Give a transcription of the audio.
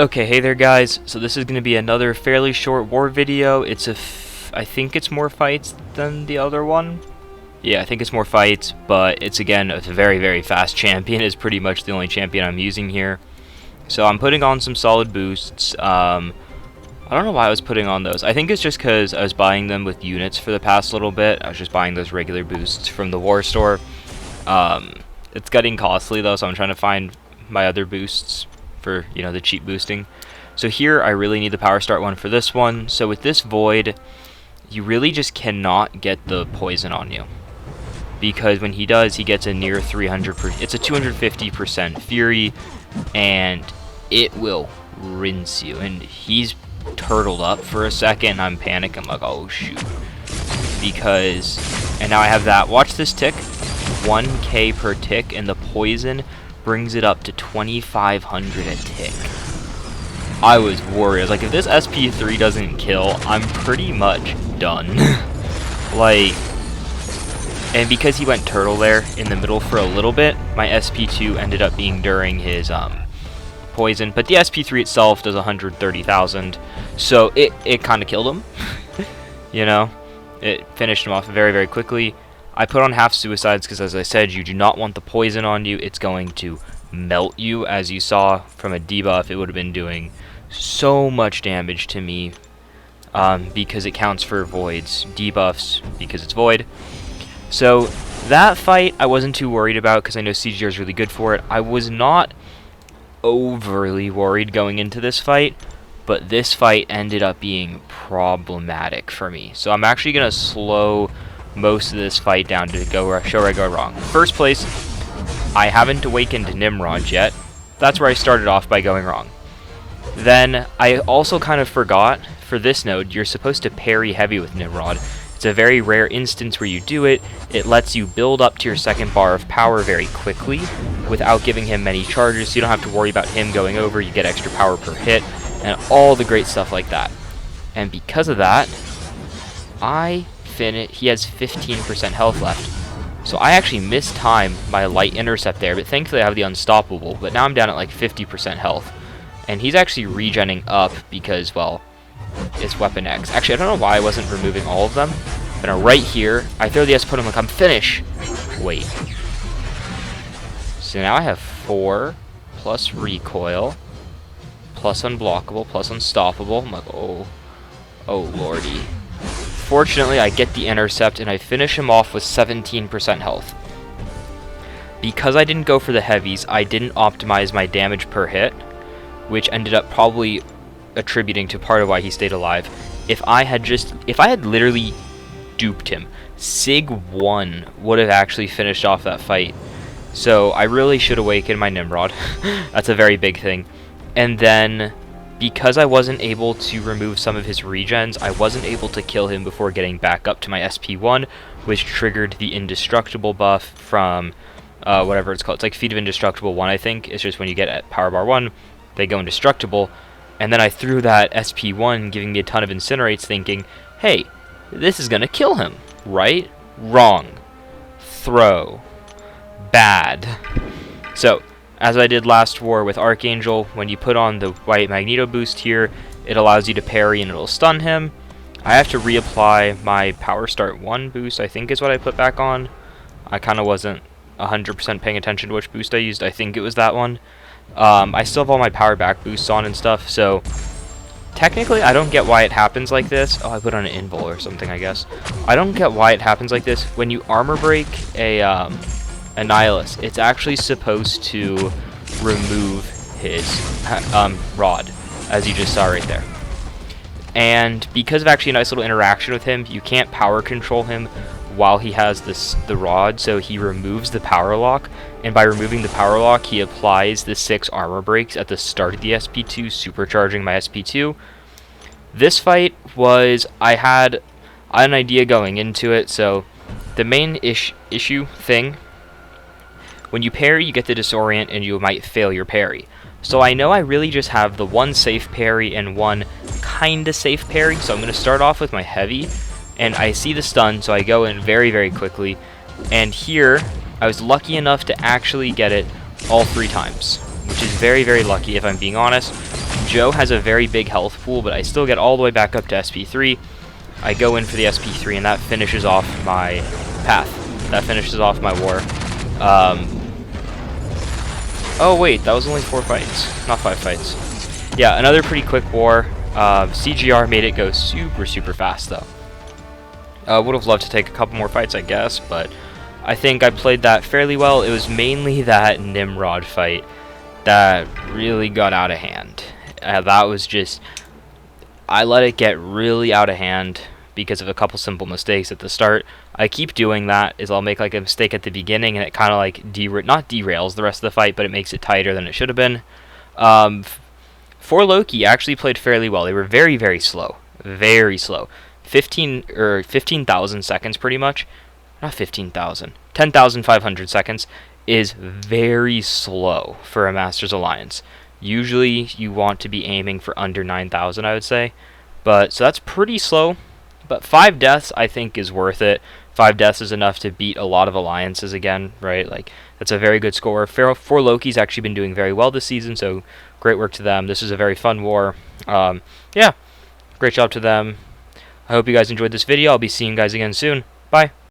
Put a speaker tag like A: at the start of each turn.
A: Okay, hey there guys, so this is going to be another fairly short war video. I think it's more fights than the other one. Yeah, I think it's more fights, but it's again a very fast champion. Is pretty much the only champion I'm using here. So I'm putting on some solid boosts. I don't know why I was putting on those. I think it's just because I was buying them with units for the past little bit. I was just buying those regular boosts from the war store. It's getting costly though, so I'm trying to find my other boosts for, you know, the cheap boosting. So here I really need the power start one for this one. So with this void, you really just cannot get the poison on you, because when he does, he gets a near 300%. It's a 250% fury, and it will rinse you. And he's turtled up for a second. I'm panicking. I'm like, oh shoot, because and now I have that. Watch this tick, 1k per tick, and the poison brings it up to 2,500 a tick. I was worried. I was like, if this SP3 doesn't kill, I'm pretty much done. Like, and because he went turtle there in the middle for a little bit, my SP2 ended up being during his poison, but the SP3 itself does 130,000, so it kind of killed him. You know, it finished him off very quickly. I put on half suicides because, as I said, you do not want the poison on you. It's going to melt you. As you saw from a debuff, it would have been doing so much damage to me, because it counts for voids, debuffs, because it's void. So that fight I wasn't too worried about because I know CGR is really good for it. I was not overly worried going into this fight, but this fight ended up being problematic for me. So I'm actually going to slow most of this fight down to show where I go wrong. First place, I haven't awakened Nimrod yet. That's where I started off by going wrong. Then I also kind of forgot, for this node, you're supposed to parry heavy with Nimrod. It's a very rare instance where you do it. It lets you build up to your second bar of power very quickly without giving him many charges, so you don't have to worry about him going over. You get extra power per hit and all the great stuff like that. And because of that, he has 15% health left. So I actually mistimed my light intercept there, but thankfully I have the unstoppable. But now I'm down at like 50% health. And he's actually regenning up because, well, it's Weapon X. Actually, I don't know why I wasn't removing all of them. But now right here, I throw the S-put, I'm like, I'm finish. Wait. So now I have 4 plus recoil plus unblockable plus unstoppable. I'm like, oh lordy. Fortunately, I get the intercept and I finish him off with 17% health. Because I didn't go for the heavies, I didn't optimize my damage per hit, which ended up probably attributing to part of why he stayed alive. If I had literally duped him, Sig 1 would have actually finished off that fight. So I really should awaken my Nimrod. That's a very big thing. And then, because I wasn't able to remove some of his regens, I wasn't able to kill him before getting back up to my SP1, which triggered the indestructible buff from whatever it's called. It's like Feat of Indestructible 1, I think. It's just when you get at Power Bar 1, they go indestructible. And then I threw that SP1, giving me a ton of incinerates, thinking, hey, this is going to kill him, right? Wrong. Throw. Bad. So, as I did last war with Archangel, when you put on the white Magneto boost here, it allows you to parry and it'll stun him. I have to reapply my Power Start 1 boost, I think is what I put back on. I kind of wasn't 100% paying attention to which boost I used. I think it was that one. I still have all my power back boosts on and stuff, so technically I don't get why it happens like this. Oh, I put on an invul or something, I guess. I don't get why it happens like this. When you armor break a Nihilus, it's actually supposed to remove his rod, as you just saw right there. And because of actually a nice little interaction with him, you can't power control him while he has the rod, so he removes the power lock, and by removing the power lock, he applies the 6 armor breaks at the start of the SP2, supercharging my SP2. This fight was, I had an idea going into it. So the main issue thing, when you parry, you get the disorient and you might fail your parry. So I know I really just have the one safe parry and one kinda safe parry, so I'm going to start off with my heavy, and I see the stun, so I go in very quickly, and here I was lucky enough to actually get it all 3 times, which is very lucky if I'm being honest. Joe has a very big health pool, but I still get all the way back up to SP3. I go in for the SP3, and that finishes off my path. That finishes off my war. Oh wait, that was only 4 fights, not 5 fights. Yeah, another pretty quick war. CGR made it go super fast though. Would have loved to take a couple more fights, I guess, but I think I played that fairly well. It was mainly that Nimrod fight that really got out of hand. That was just, I let it get really out of hand because of a couple simple mistakes at the start. I keep doing that, is I'll make like a mistake at the beginning and it kind of like not derails the rest of the fight, but it makes it tighter than it should have been. For Loki actually played fairly well. They were very slow. Very slow. 15,000 seconds pretty much. Not 15,000. 10,500 seconds is very slow for a Masters Alliance. Usually you want to be aiming for under 9,000, I would say. But so that's pretty slow. But 5 deaths I think is worth it. 5 deaths is enough to beat a lot of alliances again, right? Like, that's a very good score. 4 Loki's actually been doing very well this season, so great work to them. This is a very fun war. Yeah, great job to them. I hope you guys enjoyed this video. I'll be seeing you guys again soon. Bye.